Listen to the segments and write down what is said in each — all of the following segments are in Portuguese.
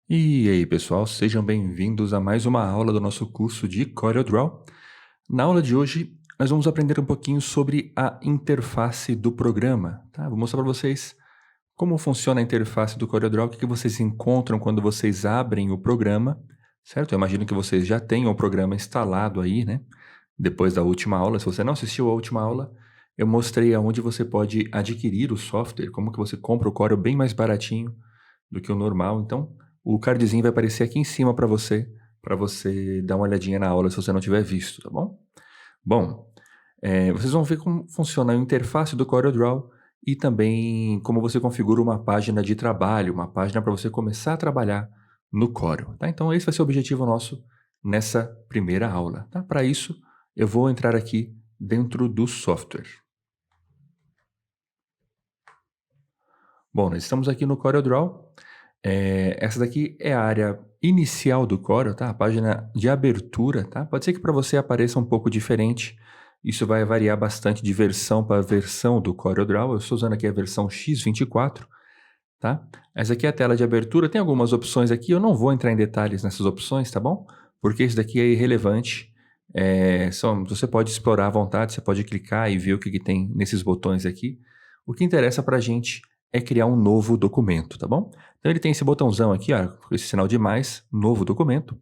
E aí, pessoal, sejam bem-vindos a mais uma aula do nosso curso de CorelDRAW. Na aula de hoje, nós vamos aprender um pouquinho sobre a interface do programa, tá? Vou mostrar para vocês como funciona a interface do CorelDRAW, o que vocês encontram quando vocês abrem o programa, certo? Eu imagino que vocês já tenham o programa instalado aí, né? Depois da última aula. Se você não assistiu à última aula, eu mostrei aonde você pode adquirir o software, como que você compra o Corel bem mais baratinho do que o normal. Então, o cardzinho vai aparecer aqui em cima para você dar uma olhadinha na aula se você não tiver visto, tá bom? Bom, vocês vão ver como funciona a interface do CorelDRAW e também como você configura uma página de trabalho, uma página para você começar a trabalhar no Corel, tá? Então, esse vai ser o objetivo nosso nessa primeira aula, tá? Para isso, eu vou entrar aqui dentro do software. Bom, nós estamos aqui no CorelDRAW. Essa daqui é a área inicial do Corel, tá? A página de abertura, tá? Pode ser que para você apareça um pouco diferente. Isso vai variar bastante de versão para versão do CorelDRAW. Eu estou usando aqui a versão X24, tá? Essa aqui é a tela de abertura. Tem algumas opções aqui. Eu não vou entrar em detalhes nessas opções, tá bom? Porque isso daqui é irrelevante. Você pode explorar à vontade, você pode clicar e ver o que tem nesses botões aqui. O que interessa para a gente é criar um novo documento, tá bom? Então ele tem esse botãozão aqui, ó, com esse sinal de mais, novo documento.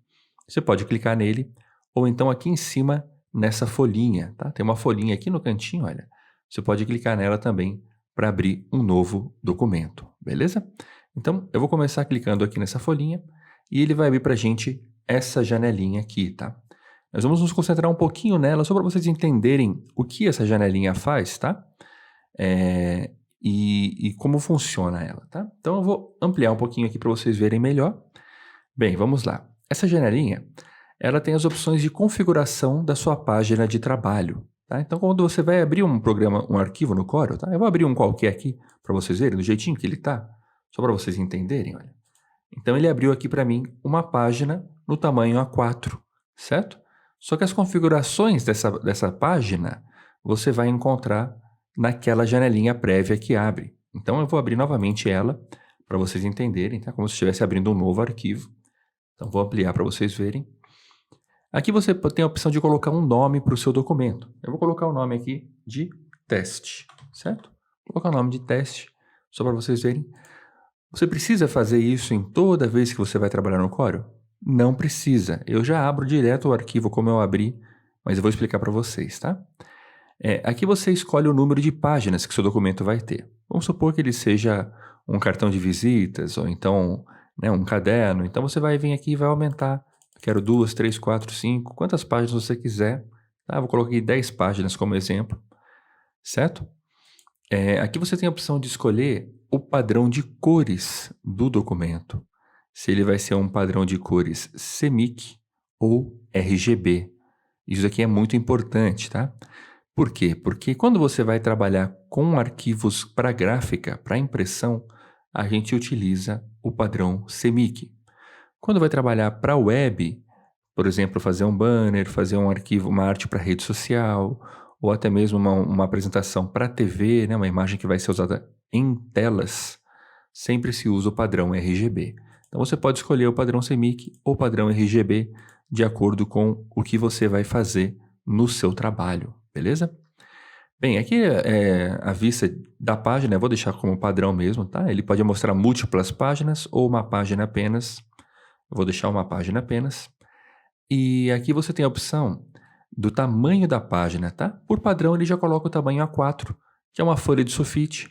Você pode clicar nele, ou então aqui em cima, nessa folhinha, tá? Tem uma folhinha aqui no cantinho, olha. Você pode clicar nela também para abrir um novo documento, beleza? Então, eu vou começar clicando aqui nessa folhinha e ele vai abrir para a gente essa janelinha aqui, tá? Nós vamos nos concentrar um pouquinho nela, só para vocês entenderem o que essa janelinha faz, tá? E como funciona ela, tá? Então eu vou ampliar um pouquinho aqui para vocês verem melhor. Bem, vamos lá. Essa janelinha, ela tem as opções de configuração da sua página de trabalho, tá? Então quando você vai abrir um programa, um arquivo no Corel, tá? Eu vou abrir um qualquer aqui para vocês verem do jeitinho que ele tá, só para vocês entenderem, olha. Então ele abriu aqui para mim uma página no tamanho A4, certo? Só que as configurações dessa página você vai encontrar naquela janelinha prévia que abre. Então eu vou abrir novamente ela para vocês entenderem, tá? Como se estivesse abrindo um novo arquivo. Então vou ampliar para vocês verem. Aqui você tem a opção de colocar um nome para o seu documento. Eu vou colocar o nome aqui de teste, certo? Vou colocar o nome de teste, só para vocês verem. Você precisa fazer isso em toda vez que você vai trabalhar no Corel? Não precisa. Eu já abro direto o arquivo como eu abri, mas eu vou explicar para vocês, tá? Aqui você escolhe o número de páginas que seu documento vai ter. Vamos supor que ele seja um cartão de visitas ou então, né, um caderno. Então você vai vir aqui e vai aumentar. Quero 2, 3, 4, 5, quantas páginas você quiser. Tá? Vou colocar aqui 10 páginas como exemplo, certo? Aqui você tem a opção de escolher o padrão de cores do documento. Se ele vai ser um padrão de cores CMYK ou RGB. Isso aqui é muito importante, tá? Por quê? Porque quando você vai trabalhar com arquivos para gráfica, para impressão, a gente utiliza o padrão CMYK. Quando vai trabalhar para web, por exemplo, fazer um banner, fazer um arquivo, uma arte para rede social, ou até mesmo uma apresentação para TV, né, uma imagem que vai ser usada em telas, sempre se usa o padrão RGB. Então você pode escolher o padrão CMYK ou o padrão RGB de acordo com o que você vai fazer no seu trabalho, beleza? Bem, aqui é a vista da página, eu vou deixar como padrão mesmo, tá? Ele pode mostrar múltiplas páginas ou uma página apenas. Eu vou deixar uma página apenas. E aqui você tem a opção do tamanho da página, tá? Por padrão ele já coloca o tamanho A4, que é uma folha de sulfite.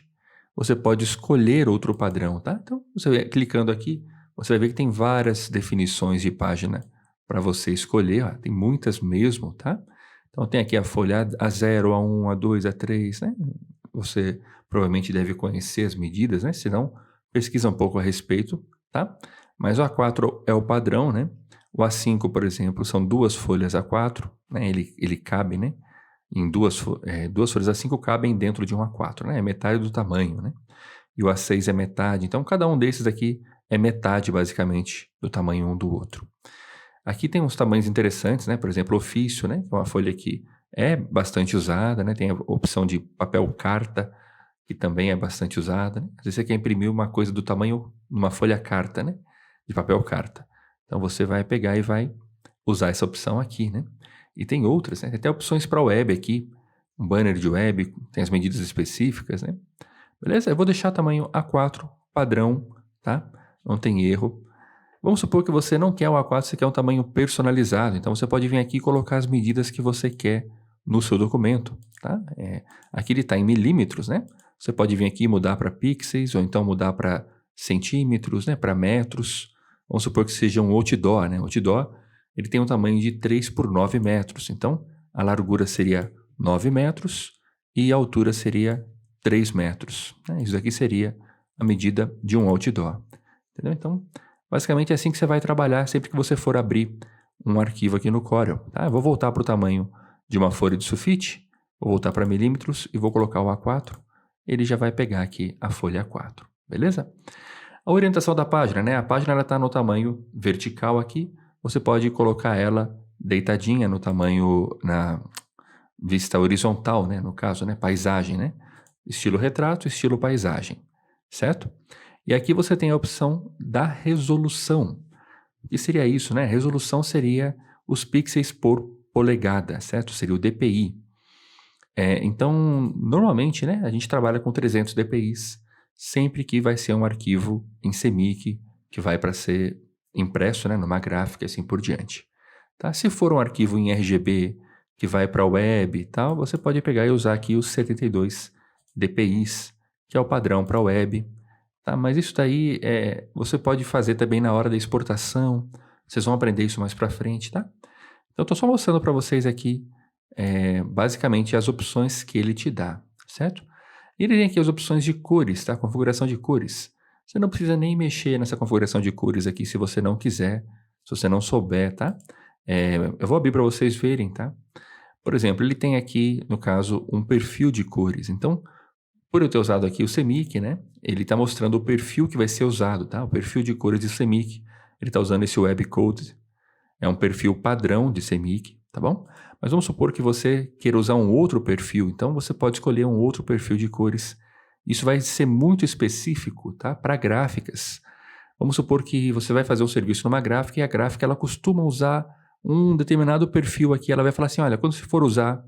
Você pode escolher outro padrão, tá? Então, você clicando aqui, você vai ver que tem várias definições de página para você escolher, ó, tem muitas mesmo, tá? Então tem aqui a folha A0, A1, A2, A3, né? Você provavelmente deve conhecer as medidas, né? Se não, pesquisa um pouco a respeito, tá? Mas o A4 é o padrão, né? O A5, por exemplo, são duas folhas A4, né? Ele cabe, né? Em duas folhas A5 cabem dentro de um A4, né? É metade do tamanho, né? E o A6 é metade. Então, cada um desses aqui é metade, basicamente, do tamanho um do outro. Aqui tem uns tamanhos interessantes, né? Por exemplo, ofício, né? Que é uma folha que é bastante usada, né? Tem a opção de papel carta, que também é bastante usada, né? Às vezes você quer imprimir uma coisa do tamanho, uma folha carta, né? de papel carta. Então você vai pegar e vai usar essa opção aqui, né? E tem outras, né? Tem até opções para web aqui, um banner de web, tem as medidas específicas, né? Beleza? Eu vou deixar tamanho A4, padrão, tá? Não tem erro. Vamos supor que você não quer o A4, você quer um tamanho personalizado. Então você pode vir aqui e colocar as medidas que você quer no seu documento, tá? Aqui ele está em milímetros, né? Você pode vir aqui e mudar para pixels ou então mudar para centímetros, né? Para metros. Vamos supor que seja um outdoor, né? Outdoor, ele tem um tamanho de 3 por 9 metros. Então a largura seria 9 metros e a altura seria 3 metros. Né? Isso aqui seria a medida de um outdoor. Entendeu? Então, basicamente é assim que você vai trabalhar sempre que você for abrir um arquivo aqui no Corel. Tá? Eu vou voltar para o tamanho de uma folha de sulfite, vou voltar para milímetros e vou colocar o A4. Ele já vai pegar aqui a folha A4, beleza? A orientação da página, né? A página está no tamanho vertical aqui. Você pode colocar ela deitadinha no tamanho, na vista horizontal, né? No caso, né? Paisagem, né? Estilo retrato, estilo paisagem, certo? E aqui você tem a opção da resolução. O que seria isso, né? Resolução seria os pixels por polegada, certo? Seria o DPI. Então, normalmente, né, a gente trabalha com 300 DPIs, sempre que vai ser um arquivo em CMYK, que vai para ser impresso, né, numa gráfica e assim por diante. Tá? Se for um arquivo em RGB, que vai para a web e tal, você pode pegar e usar aqui os 72 DPIs, que é o padrão para a web. Tá? Mas isso daí você pode fazer também na hora da exportação, vocês vão aprender isso mais para frente, tá? Então, eu estou só mostrando para vocês aqui, basicamente, as opções que ele te dá, certo? E ele tem aqui as opções de cores, tá? Configuração de cores. Você não precisa nem mexer nessa configuração de cores aqui se você não quiser, se você não souber, tá? Eu vou abrir para vocês verem, tá? Por exemplo, ele tem aqui, no caso, um perfil de cores. Então, por eu ter usado aqui o CMYK, né? Ele está mostrando o perfil que vai ser usado, tá? O perfil de cores de CMYK. Ele está usando esse webcode. É um perfil padrão de CMYK, tá bom? Mas vamos supor que você queira usar um outro perfil. Então, você pode escolher um outro perfil de cores. Isso vai ser muito específico, tá? Para gráficas. Vamos supor que você vai fazer um serviço numa gráfica e a gráfica ela costuma usar um determinado perfil aqui. Ela vai falar assim, olha, quando você for usar,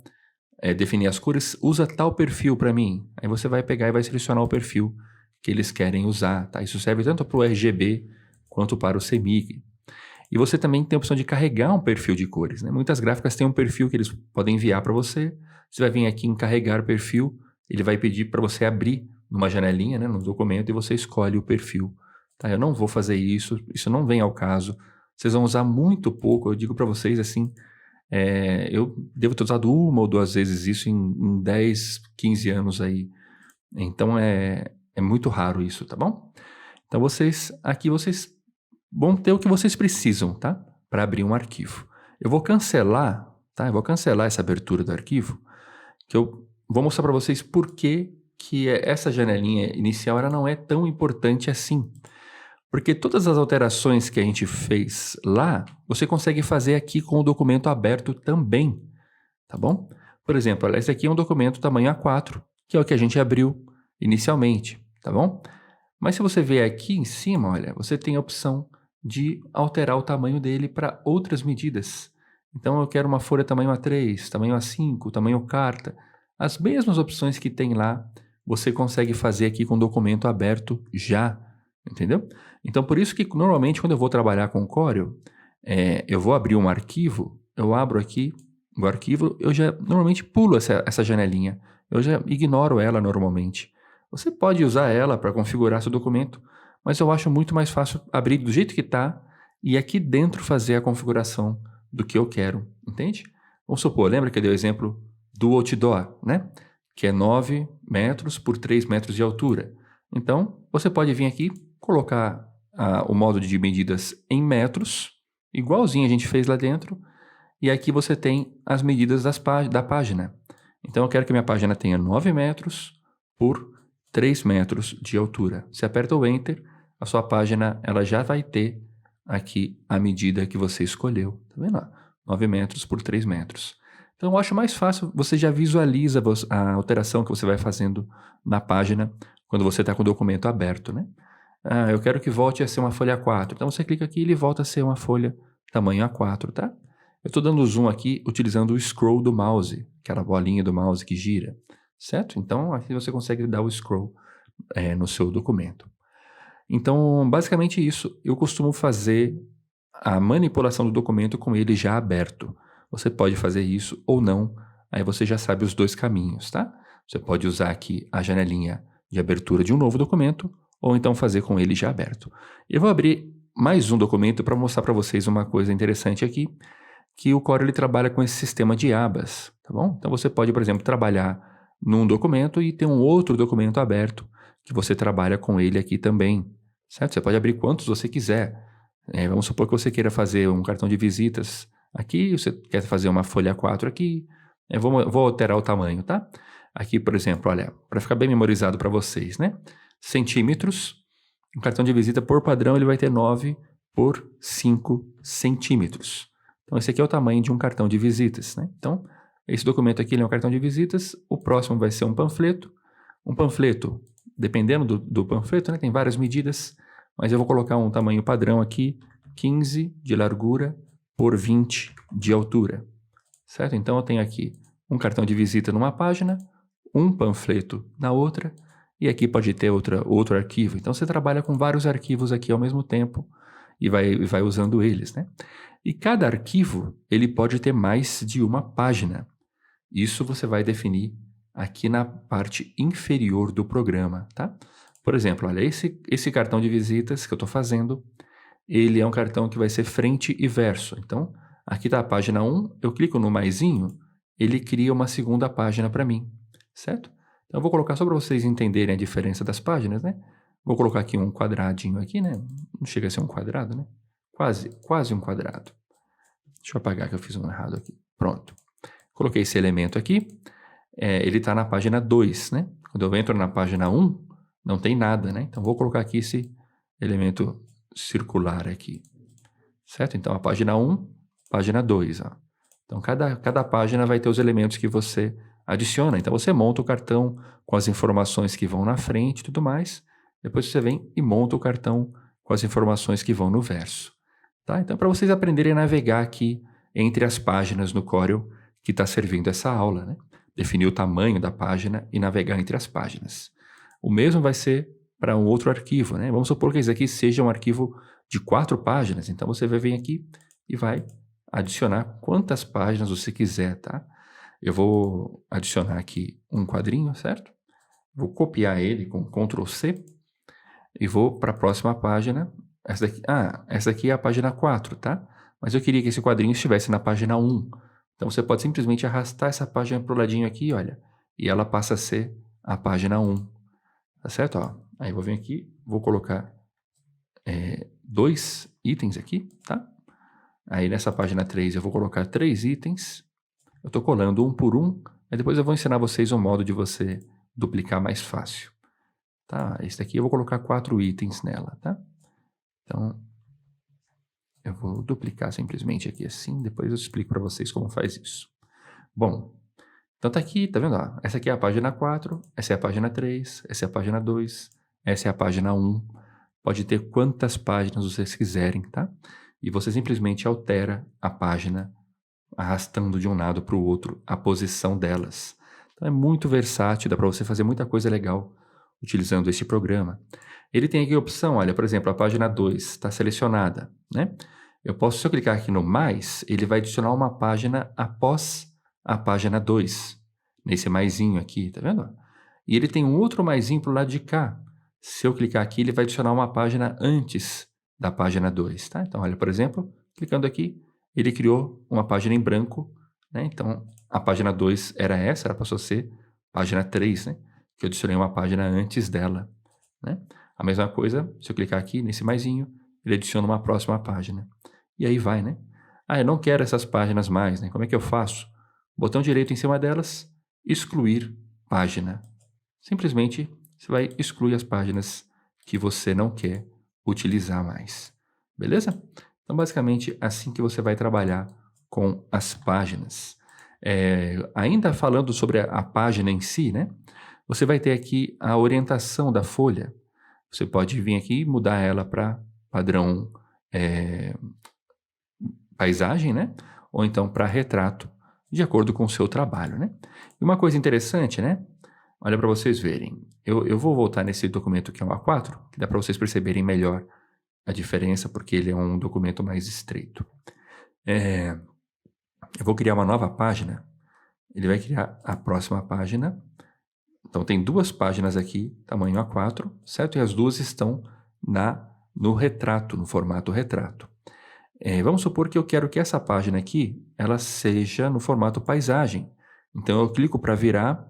definir as cores, usa tal perfil para mim. Aí você vai pegar e vai selecionar o perfil que eles querem usar, tá? Isso serve tanto para o RGB quanto para o CMYK. E você também tem a opção de carregar um perfil de cores, né? Muitas gráficas têm um perfil que eles podem enviar para você. Você vai vir aqui em carregar perfil, ele vai pedir para você abrir numa janelinha, né, no documento, e você escolhe o perfil. Tá? Eu não vou fazer isso não vem ao caso. Vocês vão usar muito pouco, eu digo para vocês assim, eu devo ter usado 1 ou 2 vezes isso em 10, 15 anos aí. Então é muito raro isso, tá bom? Então vocês vão ter o que vocês precisam, tá? Para abrir um arquivo. Eu vou cancelar, tá? Eu vou cancelar essa abertura do arquivo, que eu vou mostrar para vocês por que essa janelinha inicial ela não é tão importante assim. Porque todas as alterações que a gente fez lá, você consegue fazer aqui com o documento aberto também, tá bom? Por exemplo, esse aqui é um documento tamanho A4, que é o que a gente abriu inicialmente, tá bom? Mas se você ver aqui em cima, olha, você tem a opção de alterar o tamanho dele para outras medidas. Então eu quero uma folha tamanho A3, tamanho A5, tamanho carta. As mesmas opções que tem lá, você consegue fazer aqui com o documento aberto já, entendeu? Então por isso que normalmente quando eu vou trabalhar com Corel, eu vou abrir um arquivo, eu abro aqui o arquivo, eu já normalmente pulo essa janelinha, eu já ignoro ela normalmente. Você pode usar ela para configurar seu documento, mas eu acho muito mais fácil abrir do jeito que está e aqui dentro fazer a configuração do que eu quero, entende? Vamos supor, lembra que eu dei o exemplo do outdoor, né? Que é 9 metros por 3 metros de altura. Então, você pode vir aqui, colocar o modo de medidas em metros, igualzinho a gente fez lá dentro, e aqui você tem as medidas da página. Então, eu quero que minha página tenha 9 metros por 3 metros de altura. Você aperta o Enter, a sua página ela já vai ter aqui a medida que você escolheu. Tá vendo? 9 metros por 3 metros. Então, eu acho mais fácil, você já visualiza a alteração que você vai fazendo na página quando você está com o documento aberto, né? Eu quero que volte a ser uma folha A4. Então você clica aqui e ele volta a ser uma folha tamanho A4, tá? Eu estou dando zoom aqui utilizando o scroll do mouse, aquela bolinha do mouse que gira, certo? Então aqui você consegue dar o scroll no seu documento. Então, basicamente isso, eu costumo fazer a manipulação do documento com ele já aberto. Você pode fazer isso ou não, aí você já sabe os dois caminhos, tá? Você pode usar aqui a janelinha de abertura de um novo documento, ou então fazer com ele já aberto. Eu vou abrir mais um documento para mostrar para vocês uma coisa interessante aqui, que o Corel ele trabalha com esse sistema de abas, tá bom? Então você pode, por exemplo, trabalhar num documento e ter um outro documento aberto, que você trabalha com ele aqui também, certo? Você pode abrir quantos você quiser. Vamos supor que você queira fazer um cartão de visitas aqui, você quer fazer uma folha 4 aqui, vou alterar o tamanho, tá? Aqui, por exemplo, olha, para ficar bem memorizado para vocês, né? Centímetros, um cartão de visita por padrão ele vai ter 9 por 5 centímetros. Então esse aqui é o tamanho de um cartão de visitas, né? Então esse documento aqui ele é um cartão de visitas, o próximo vai ser um panfleto. Um panfleto, dependendo do panfleto, né, tem várias medidas, mas eu vou colocar um tamanho padrão aqui, 15 de largura por 20 de altura, certo? Então eu tenho aqui um cartão de visita numa página, um panfleto na outra, e aqui pode ter outro arquivo. Então você trabalha com vários arquivos aqui ao mesmo tempo e vai usando eles, né? E cada arquivo ele pode ter mais de uma página. Isso você vai definir aqui na parte inferior do programa, tá? Por exemplo, olha, esse cartão de visitas que eu estou fazendo, ele é um cartão que vai ser frente e verso. Então, aqui está a página 1, eu clico no maisinho, ele cria uma segunda página para mim, certo? Então, eu vou colocar só para vocês entenderem a diferença das páginas, né? Vou colocar aqui um quadradinho aqui, né? Não chega a ser um quadrado, né? Quase um quadrado. Deixa eu apagar que eu fiz um errado aqui. Pronto. Coloquei esse elemento aqui. Ele está na página 2, né? Quando eu entro na página 1, não tem nada, né? Então, vou colocar aqui esse elemento circular aqui, certo? Então, a página 1, página 2, ó. Então, cada página vai ter os elementos que você adiciona. Então, você monta o cartão com as informações que vão na frente e tudo mais. Depois você vem e monta o cartão com as informações que vão no verso, tá? Então, para vocês aprenderem a navegar aqui entre as páginas no Corel que está servindo essa aula, né? Definir o tamanho da página e navegar entre as páginas. O mesmo vai ser para um outro arquivo, né? Vamos supor que esse aqui seja um arquivo de 4 páginas. Então, você vai vir aqui e vai adicionar quantas páginas você quiser, tá? Eu vou adicionar aqui um quadrinho, certo? Vou copiar ele com Ctrl C e vou para a próxima página. Essa daqui é a página 4, tá? Mas eu queria que esse quadrinho estivesse na página 1. Então, você pode simplesmente arrastar essa página para o ladinho aqui, olha, e ela passa a ser a página 1. Tá certo? Ó, aí eu vou vir aqui, vou colocar 2 itens aqui, tá? Aí nessa página 3 eu vou colocar 3 itens. Eu estou colando um por um, aí depois eu vou ensinar vocês um modo de você duplicar mais fácil. Tá? Esse daqui eu vou colocar 4 itens nela, tá? Então, eu vou duplicar simplesmente aqui assim, depois eu explico para vocês como faz isso. Bom, então tá aqui, tá vendo? Ó, essa aqui é a página 4, essa é a página 3, essa é a página 2, essa é a página 1. Pode ter quantas páginas vocês quiserem, tá? E você simplesmente altera a página, arrastando de um lado para o outro a posição delas. Então é muito versátil, dá para você fazer muita coisa legal utilizando este programa. Ele tem aqui a opção, olha, por exemplo, a página 2 está selecionada, né? Se eu clicar aqui no mais, ele vai adicionar uma página após a página 2, nesse maisinho aqui, tá vendo? E ele tem um outro maisinho para o lado de cá. Se eu clicar aqui, ele vai adicionar uma página antes da página 2, tá? Então, olha, por exemplo, clicando aqui, ele criou uma página em branco, né? Então, a página 2 era passou a ser página 3, né? Que eu adicionei uma página antes dela, né? A mesma coisa, se eu clicar aqui nesse maisinho, ele adiciona uma próxima página. E aí vai, né? Eu não quero essas páginas mais, né? Como é que eu faço? Botão direito em cima delas, excluir página. Simplesmente, você vai excluir as páginas que você não quer utilizar mais. Beleza? Então, basicamente, assim que você vai trabalhar com as páginas. Ainda falando sobre a página em si, né? Você vai ter aqui a orientação da folha. Você pode vir aqui e mudar ela para padrão paisagem, né? Ou então para retrato, de acordo com o seu trabalho, né? E uma coisa interessante, né? Olha para vocês verem. Eu vou voltar nesse documento que é um A4, que dá para vocês perceberem melhor a diferença, porque ele é um documento mais estreito. Eu vou criar uma nova página. Ele vai criar a próxima página. Então, tem 2 páginas aqui, tamanho A4, certo? E as 2 estão no retrato, no formato retrato. Vamos supor que eu quero que essa página aqui, ela seja no formato paisagem. Então, eu clico para virar,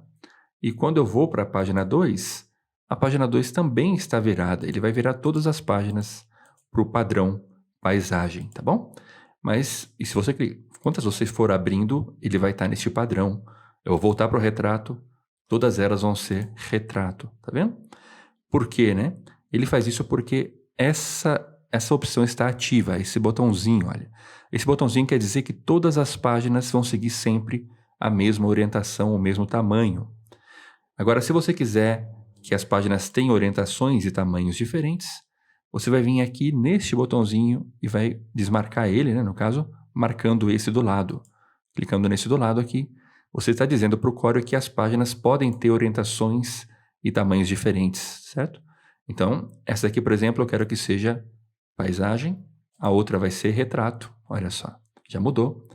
e quando eu vou para a página 2, a página 2 também está virada. Ele vai virar todas as páginas para o padrão paisagem, tá bom? Mas, e se você clicar, quantas você for abrindo, ele vai estar neste padrão. Eu vou voltar para o retrato, todas elas vão ser retrato, tá vendo? Por quê, né? Ele faz isso porque essa opção está ativa, esse botãozinho, olha. Esse botãozinho quer dizer que todas as páginas vão seguir sempre a mesma orientação, o mesmo tamanho. Agora, se você quiser que as páginas tenham orientações e tamanhos diferentes, você vai vir aqui neste botãozinho e vai desmarcar ele, né, no caso, marcando esse do lado. Clicando nesse do lado aqui, você está dizendo para o Corel que as páginas podem ter orientações e tamanhos diferentes, certo? Então, essa aqui, por exemplo, eu quero que seja paisagem, a outra vai ser retrato, olha só, já mudou.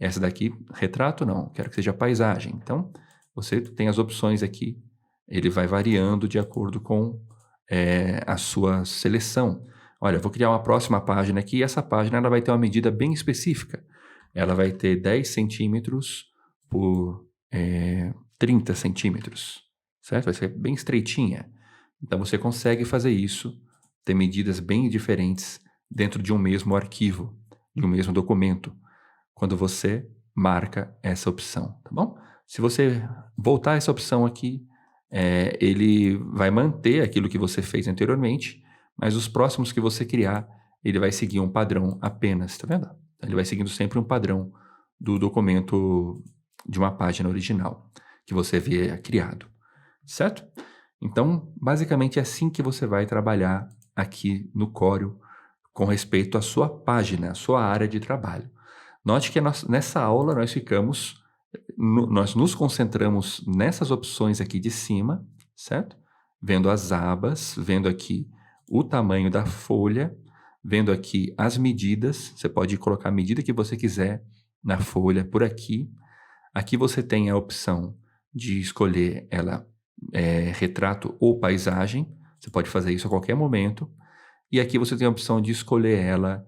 Essa daqui, retrato não, quero que seja paisagem. Então, você tem as opções aqui, ele vai variando de acordo com a sua seleção. Olha, eu vou criar uma próxima página aqui, e essa página ela vai ter uma medida bem específica. Ela vai ter 10 centímetros por 30 centímetros, certo? Vai ser bem estreitinha. Então, você consegue fazer isso, ter medidas bem diferentes dentro de um mesmo arquivo, de um mesmo documento, quando você marca essa opção, tá bom? Se você voltar essa opção aqui, ele vai manter aquilo que você fez anteriormente, mas os próximos que você criar, ele vai seguir um padrão apenas, tá vendo? Ele vai seguindo sempre um padrão do documento de uma página original que você vê criado, certo? Então, basicamente é assim que você vai trabalhar aqui no Corel com respeito à sua página, à sua área de trabalho. Note que nessa aula nós nos concentramos nessas opções aqui de cima, certo? Vendo as abas, vendo aqui o tamanho da folha, vendo aqui as medidas. Você pode colocar a medida que você quiser na folha por aqui. Aqui você tem a opção de escolher ela retrato ou paisagem. Você pode fazer isso a qualquer momento. E aqui você tem a opção de escolher ela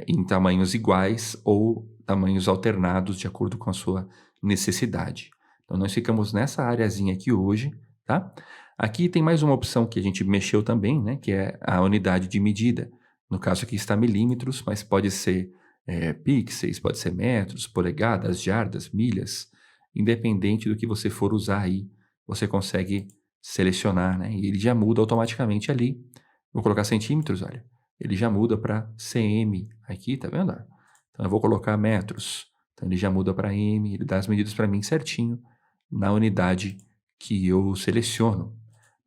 em tamanhos iguais ou tamanhos alternados de acordo com a sua necessidade. Então, nós ficamos nessa areazinha aqui hoje, tá? Aqui tem mais uma opção que a gente mexeu também, né? Que é a unidade de medida. No caso aqui está milímetros, mas pode ser pixels, pode ser metros, polegadas, jardas, milhas. Independente do que você for usar aí, você consegue selecionar, né? E ele já muda automaticamente ali. Vou colocar centímetros, olha. Ele já muda para cm aqui, tá vendo? Então, eu vou colocar metros. Então, ele já muda para m, ele dá as medidas para mim certinho na unidade que eu seleciono,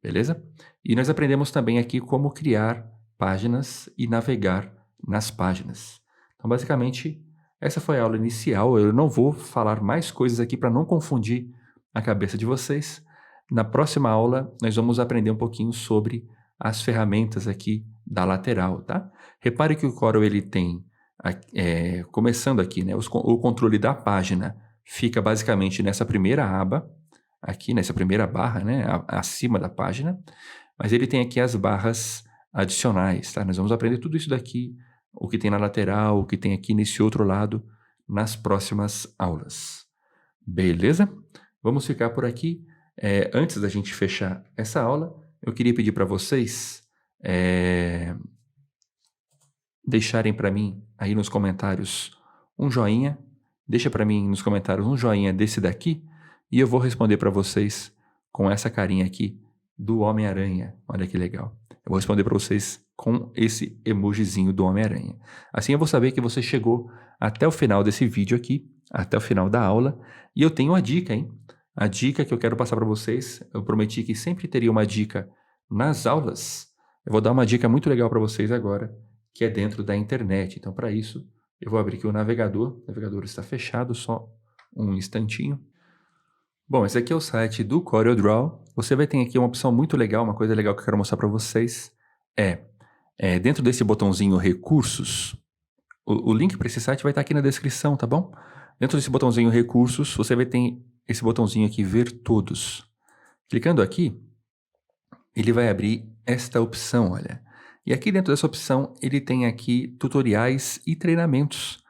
beleza? E nós aprendemos também aqui como criar páginas e navegar nas páginas. Então, basicamente, essa foi a aula inicial. Eu não vou falar mais coisas aqui para não confundir a cabeça de vocês. Na próxima aula, nós vamos aprender um pouquinho sobre as ferramentas aqui da lateral, tá? Repare que o Corel ele tem, começando aqui, né, o controle da página fica basicamente nessa primeira aba, aqui nessa primeira barra, né, acima da página, mas ele tem aqui as barras adicionais, tá? Nós vamos aprender tudo isso daqui, o que tem na lateral, o que tem aqui nesse outro lado, nas próximas aulas. Beleza? Vamos ficar por aqui. Antes da gente fechar essa aula, eu queria pedir para vocês deixarem para mim aí nos comentários um joinha. Deixa para mim nos comentários um joinha desse daqui e eu vou responder para vocês com essa carinha aqui do Homem-Aranha. Olha que legal. Eu vou responder para vocês com esse emojizinho do Homem-Aranha. Assim eu vou saber que você chegou até o final desse vídeo aqui, até o final da aula. E eu tenho uma dica, hein? A dica que eu quero passar para vocês, eu prometi que sempre teria uma dica nas aulas, eu vou dar uma dica muito legal para vocês agora, que é dentro da internet. Então, para isso, eu vou abrir aqui o navegador está fechado, só um instantinho. Bom, esse aqui é o site do CorelDRAW. Você vai ter aqui uma opção muito legal, uma coisa legal que eu quero mostrar para vocês, dentro desse botãozinho Recursos, o link para esse site vai estar aqui na descrição, tá bom? Dentro desse botãozinho Recursos, você vai ter esse botãozinho aqui, Ver Todos. Clicando aqui, ele vai abrir esta opção, olha. E aqui dentro dessa opção, ele tem aqui tutoriais e treinamentos.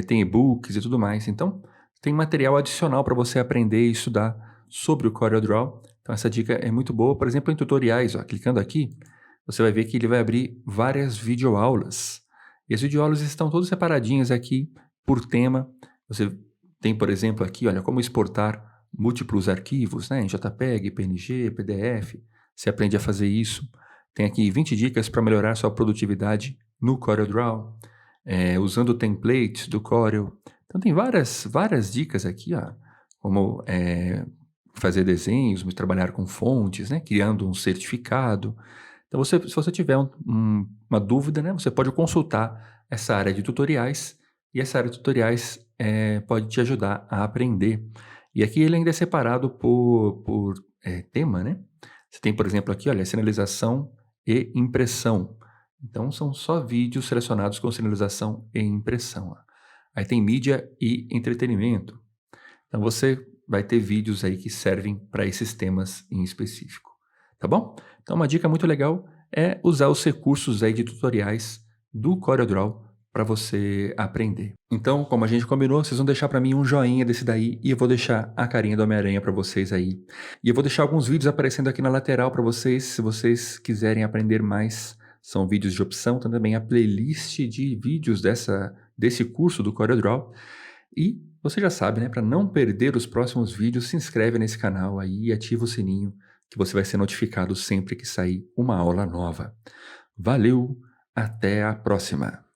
Tem e-books e tudo mais. Então, tem material adicional para você aprender e estudar sobre o CorelDRAW. Então, essa dica é muito boa. Por exemplo, em tutoriais, ó, clicando aqui, você vai ver que ele vai abrir várias videoaulas. E as videoaulas estão todas separadinhas aqui por tema. Você tem, por exemplo, aqui, olha, como exportar múltiplos arquivos, né, em JPEG, PNG, PDF. Você aprende a fazer isso. Tem aqui 20 dicas para melhorar sua produtividade no CorelDRAW, usando templates do Corel. Então tem várias dicas aqui, ó, como fazer desenhos, trabalhar com fontes, né, criando um certificado. Então se você tiver uma dúvida, né, você pode consultar essa área de tutoriais, e essa área de tutoriais pode te ajudar a aprender. E aqui ele ainda é separado por tema, né? Você tem, por exemplo, aqui, olha, sinalização e impressão. Então, são só vídeos selecionados com sinalização e impressão. Ó. Aí tem mídia e entretenimento. Então, você vai ter vídeos aí que servem para esses temas em específico. Tá bom? Então, uma dica muito legal é usar os recursos aí de tutoriais do CorelDRAW para você aprender. Então, como a gente combinou, vocês vão deixar para mim um joinha desse daí e eu vou deixar a carinha do Homem-Aranha para vocês aí. E eu vou deixar alguns vídeos aparecendo aqui na lateral para vocês, se vocês quiserem aprender mais. São vídeos de opção, tem também a playlist de vídeos desse curso do CorelDRAW. E você já sabe, né, para não perder os próximos vídeos, se inscreve nesse canal aí e ativa o sininho, que você vai ser notificado sempre que sair uma aula nova. Valeu, até a próxima!